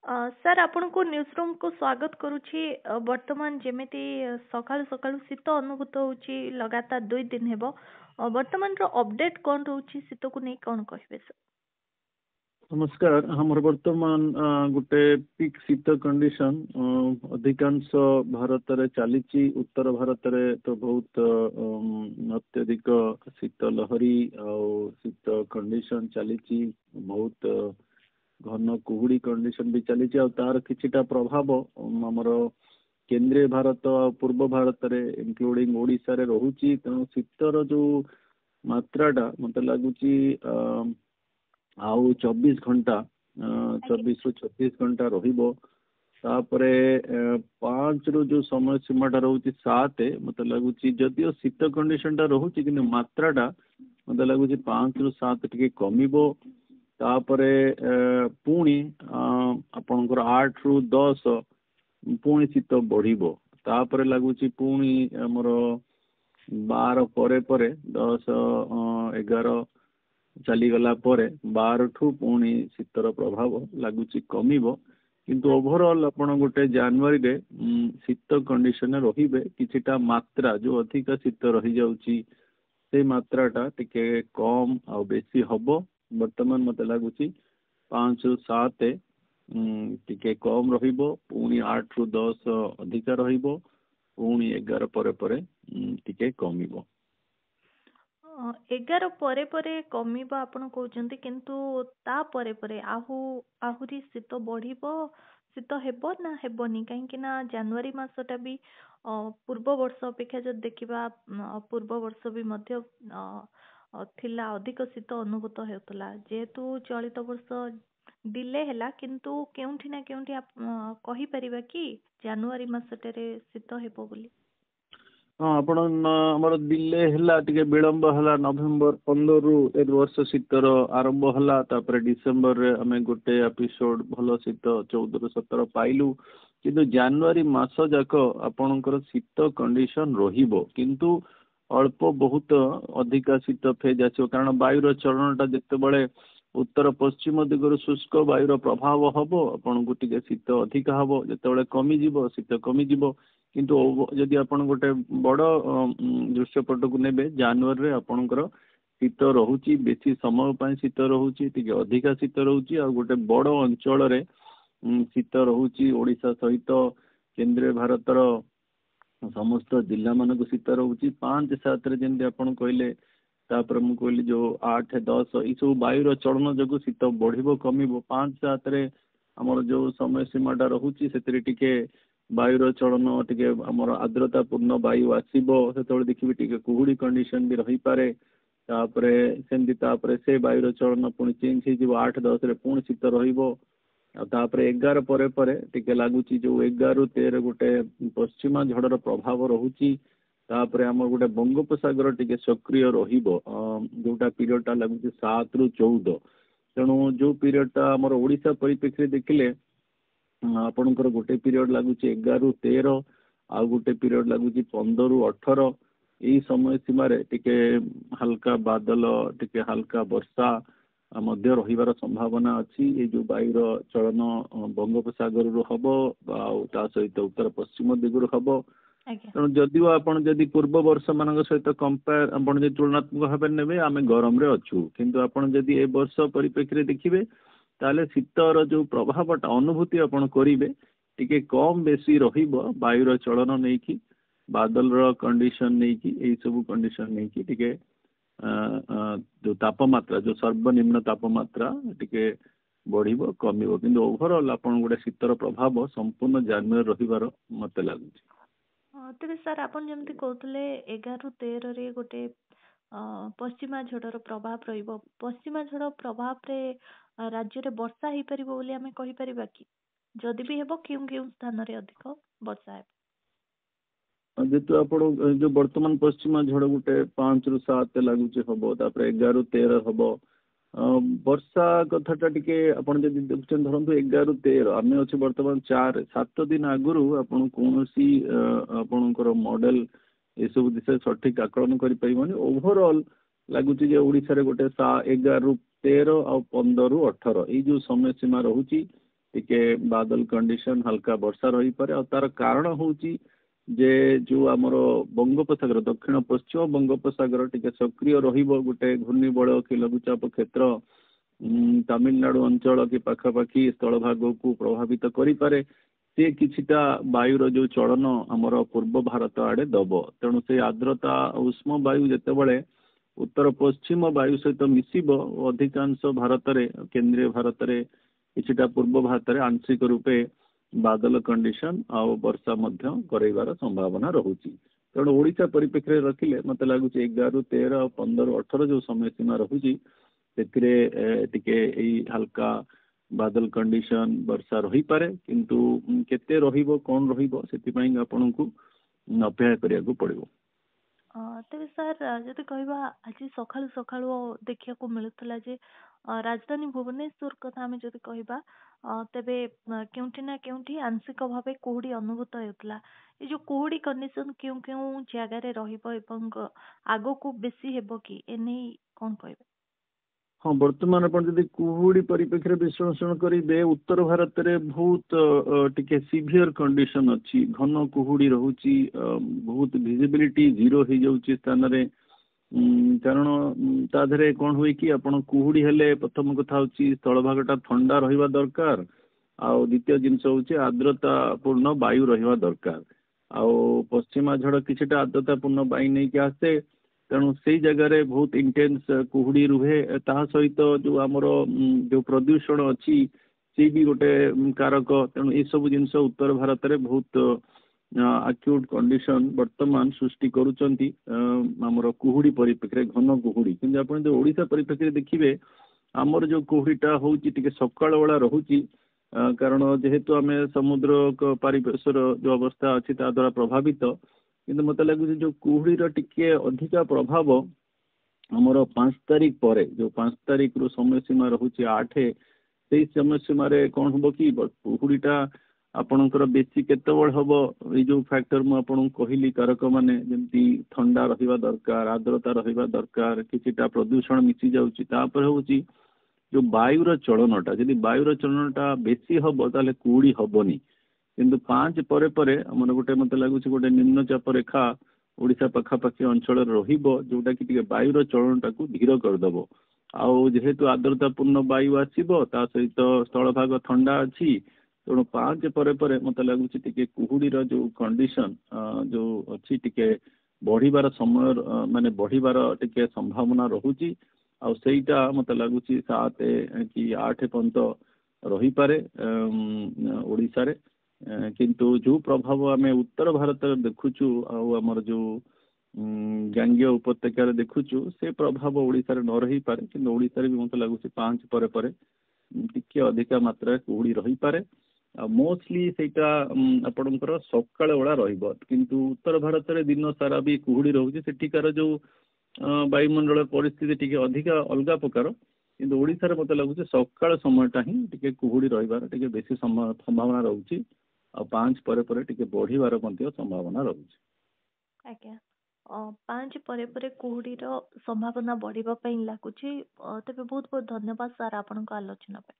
Sir ଆପଣଙ୍କୁ news room କୁ ସ୍ୱାଗତ କରୁଛି। ବର୍ତ୍ତମାନ ଯେମିତି ସକାଳୁ ସକାଳୁ ଶୀତ ଅନୁଭୂତ ହେଉଛି ଲଗାତାର 2 ଦିନ ହେବ। ବର୍ତ୍ତମାନର ଅପଡେଟ୍ କ'ଣ ରହୁଛି ଶୀତକୁ ନେଇ କ'ଣ କହିବେ ସାର୍? नमस्कार हमर वर्तमान गोटे पिक शीत कंडीशन अधिकांश भारत रे चली उत्तर भारत रे तो बहुत अत्यधिक शीत लहरी और शीत कंडीशन चली बहुत घन कुहुड़ी कंडीशन भी चली तार किछिटा प्रभाव हमर केंद्रीय भारत और पूर्व भारत रे इंक्लूडिंग ओडिशा रे रहुची तेणु शीतर जो मात्राटा मते लागुची आउ 24 घंटा 24 ରୁ 36 घंटा रहिबो तापरे 5 ରୁ जो समय सीमाटा रहउची 7 मते लागुची जदियो शीत कंडीशन टा रहउची कि मात्राटा मते लागुची 5 ରୁ 7 टिके कमिबो तापरे पुणी आपनकर 8 ରୁ 10 पुणी शीत बढ़िबो तापरे लागुची पुणी हमर 12 परे परे 10 11 चलीगला 12 ठू पुणी शीतर प्रभाव लगुच कमिबो किंतु ओवरऑल आपण गोटे जनवरी रे शीत कंडीशन रहिबे किछिटा मात्रा जो अधिक शीत रही जाउची से मात्राटा टिके कम आ बेसी हबो। वर्तमान मते लागुची 5 ରୁ 7 टिके कम रहिबो पुणी 8 ରୁ 10 अधिक रहिबो पुणी 11 परे परे टिके कमिबो। 11 ପରେ ପରେ କମିବ ଆପଣ କହୁଛନ୍ତି, କିନ୍ତୁ ତା ପରେ ପରେ ଆହୁରି ଶୀତ ବଢିବ, ଶୀତ ହେବ ନା ହେବନି? କାହିଁକି ନା ଜାନୁଆରୀ ମାସଟା ବି ପୂର୍ବ ବର୍ଷ ଅପେକ୍ଷା ଯଦି ଦେଖିବା ପୂର୍ବ ବର୍ଷ ବି ମଧ୍ୟ ଥିଲା ଅଧିକ ଶୀତ ଅନୁଭୂତ ହେଉଥିଲା। ଯେହେତୁ ଚଳିତ ବର୍ଷ ଡିଲେ ହେଲା, କିନ୍ତୁ କେଉଁଠି ନା କେଉଁଠି କହିପାରିବା କି ଜାନୁଆରୀ ମାସଟାରେ ଶୀତ ହେବ ବୋଲି? हाँ आपण हमर दिल्ली हला टिके विलंब हला नवेम्बर 15 रु ए वर्ष शीतर आरंभ हला तापर डिसेंबर रे हमें गोटे एपिसोड भलो शीत 14 रु 17 पाइलु किंतु जनवरी मास जाक आपणकर शीत कंडीशन रहिबो किंतु अल्प बहुत अधिक शीत फेज आछो कारण वायुर चलनटा जते बळे उत्तर पश्चिम दिगरु शुष्क वायुर प्रभाव हबो आपण को टिके शीत अधिक हबो जते बळे कमी जिवो शीत कमी जिवो किंतु जदि आपण गोटे बड़ दृश्यपट को नेबे जनवरी रे आपणकर शीत रहुची बेसी समय पय शीत रहुची टिके अधिक शीत रहुची आ गोटे बड़ अंचल रे शीत रहुची ओडिशा सहित केंद्रीय भारतर समस्त जिला मान को शीत रहुची 5-7 रे जेंति आपण कहले तापर मु कहली जो 8-10 ई सब वायुर चलन जगु शीत बढ़िबो कमिबो 5-7 रे हमर जो समय सीमाटा रहुची सेतरी टिके वायुर चलन टिके हमर आर्द्रता पूर्ण वायु आसीबो सेतोळे देखिबि टिके कुहुडी कंडीशन भी रही पारे तापरे सेंदी तापरे से वायुर चलन पुणी चेंज हे जिवो 8-10 रे पुणी शीत रहिबो तापरे 11 परे परे टिके लागुची जो 11 ରୁ 13 गोटे पश्चिमा झड़र प्रभाव रहुची तापरे हमर गोटे बंगोपसागर टिके सक्रिय रहिबो जोटा पीरियडटा लागुची 7 ରୁ 14 तेणु जो पीरियडटा हमर ओडिशा परिप्रेक्षी देखिले आपणकर गोटे पीरियड लगुच 11 ରୁ 13 आ गोटे पीरियड लगुच 15 ରୁ 18 यही समय सीमा टिके हल्का बादल टिके हल्का वर्षा मध्य रहिबार संभावना अच्छी ये जो वायुर चलन बंगोपसागर रु हबो ता सहित उत्तर पश्चिम दिगरु हबो तेणु जदिव आपण जदि पूर्व वर्ष मान सहित कंपेयर आपण जे तुलनात्मक भाव नेबे आमे गरम रे अछु किंतु आपण जदि ए वर्ष परिप्रेक्षी देखिबे ताले शीतर जो प्रभावटा अनुभूति आपण करिवे टिके कम बेसी रहिबो वायुर चलन नै कि बादल रो कंडीशन नै कि एई सब कंडीशन नै कि टिके जो तापमात्रा जो सर्वनिम्न तापमात्रा टिके बढ़िबो कमिबो किंतु ओवरऑल आपण गोटे शीतर प्रभाव संपूर्ण जनवरी रहिबार मते लागुची। तेबे सर आपण जेमति कहतले 11 ରୁ 13 रे गोटे पश्चिमा झड़र प्रभाव रहिबो पश्चिमा झड़ प्रभाव रे राज्य रे वर्षा ही परिबो बोली हमें कहि परिबा कि जदि भी हेबो केउ केउ स्थान रे अधिक वर्षा हेबो जेतु आपण जो वर्तमान पश्चिमा झड़ गोटे 5 ରୁ 7 लागुचे हबो तापर 11 ରୁ 13 हबो वर्षा कथाटा टिके आपण जदि देखछन धरंतु 11 ରୁ 13 आमे अछि वर्तमान 4-7 दिन आगुरु आपण कोनोसी आपणकर मॉडल ए सब दिशा सठिक आकलन करि परिबनी ओवरऑल लागुची जे ओडिसा रे गोटे 11 ରୁ 13 आ 15 ରୁ 18 ये जो समय सीमा रहुची टिके बादल कंडीशन हल्का वर्षा रही पारे और तार कारण होची जे जो आमर बंगोपसागर दक्षिण पश्चिम बंगोपसागर टिके सक्रिय रहिबो गोटे घूर्णिबलय कि लघुचाप क्षेत्र तमिलनाडु अंचल कि पाखापाखि स्थल भाग को प्रभावित करिपारे से किछिटा वायुर जो चलन आमर पूर्व भारत आड़े दब तेणु से आर्द्रता उष्म वायु जेतेबेले उत्तर पश्चिम वायु सहित मिसिब अधिकांश भारत रे केंद्रीय भारत रे किछिटा पूर्व भारत रे आंशिक रूपे बादल कंडीशन आउ वर्षा मध्य कराइबार संभावना रहुची तेणु ओडिशा परिप्रेक्षी रखिले मत लगुच 11 13 15 18 जो समय सीमा रहुची टिके हल्का बादल कंडीशन वर्षा रही पारे किंतु केते रहिबो कोन रहिबो सेति पई आपनकु अपेक्षा करिया को पड़िबो। तेरे सर जदि कहबा आज सकाळु सकाळु देखिया को मिलुतला जे राजधानी भुवनेश्वर कथा आमे जदि कहबा तेबे केउंठी ना केउंठी आंशिक भावे कुहुडी अनुभूत हेतला ए जो कुहुडी कंडीशन क्यों क्यों जगह रे रहिबो एवं आगो को बेसी हेबो कि एने कोन कहबे। हाँ वर्तमान अपन जदि कुहुड़ी परिप्रेक्षी विश्लेषण करेंगे उत्तर भारत में बहुत टिके सीवियर कंडीशन अच्छी घन कुहुड़ी रोची बहुत विजिबिलिटी जीरो हो जाऊँगी स्थान रे कारण ताधरे कौन हुए कि आपण कुहुड़ी हेले प्रथम कथा होची स्थल भागटा ठंडा रहिबा दरकार आउ द्वितीय जिनस होची आर्द्रता पूर्ण वायु रहिबा दरकार आउ पश्चिमा झड़ किछिटा आर्द्रता पूर्ण वायु नहीं के आसे तेणु से जगह बहुत इंटेंस कुहुड़ी रुहे ता सहित जो आमर जो प्रदूषण अच्छी सी भी गोटे कारक तेणु ये सब जिनस उत्तर भारत में बहुत आक्यूट कंडीशन वर्तमान सृष्टि करुचंती आमर कुहुड़ी परिप्रेक्षी घन कुहुड़ी कि आप ओडिशा परिप्रेक्षी देखिए आमर जो कुहुड़ीटा होची टिके सकाळ बेला रहुची कारण जेहेतु आम समुद्र पारिवेशर जो अवस्था अच्छी ता द्वारा प्रभावित किंतु मत लगुच जो कुहुड़ीर टिके अधिका प्रभाव आमर 5 तारीख पर जो 5 तारीख रु समय सीमा रहुची 8 से समय सीमा कौन हम कि कुहुड़ीटा आपणकर बेसी केतबेले हम ये जो फैक्टर मुझे कहली कारक माने जमती ठंडा रहिबा दरकार आर्द्रता रहिबा दरकार किछिटा प्रदूषण मिसी जाउची तापर होची जो वायुर चलनटा जदि वायुर चलनटा बेसी हम ताले कुहुड़ी हबनी किंतु 5 पर आमर गोटे मत लगुच गोटे निम्नचाप रेखा ओडिशा पखापाखि अंचल रहिबो जोटा कि वायुर चलनटा को धीर करदेव आउ जेहेतु आर्द्रतापूर्ण वायु आसीबो ता सहित स्थल भाग ठंडा अच्छी तेणु 5 पर मत लगुच कुहुड़ीर जो कंडीशन जो अच्छी टिके बढ़िबार समय माने बढ़िबार टिके संभावना रहुची आउ सेटा मत लगुच 7 कि 8 पर्यंत रही पारे ओडिशा रे किंतु जो प्रभाव आम उत्तर भारत देखुचु आमर जो गांगेय उपत्यकार देखुचु से प्रभाव ओडिशा रे न रही पारे किंतु ओडिशा रे भी मत लगुच 5 पर टिके अधिका मात्रा कुहुड़ी रही पारे मोस्टली सेटा आपणकर सकाळ बेला रहिबो किंतु उत्तर भारत रे दिन सारा भी कुहुड़ी रहउची सेठिकार जो वायुमंडल परिस्थिति टिके अधिका अलगा प्रकार किंतु ओडिशा रे मत लगुच सकाळ समयटा ही टिके कुहुड़ी रहिबार टिके बेसी संभावना रहउची आ 5 पर टिके बढ़िबार मध्य संभावना रहउची। आज्ञा 5 पर कुहुड़ीर संभावना बढ़िबा पई लागुची तबे बहुत बहुत धन्यवाद सर आपन को आलोचना पे।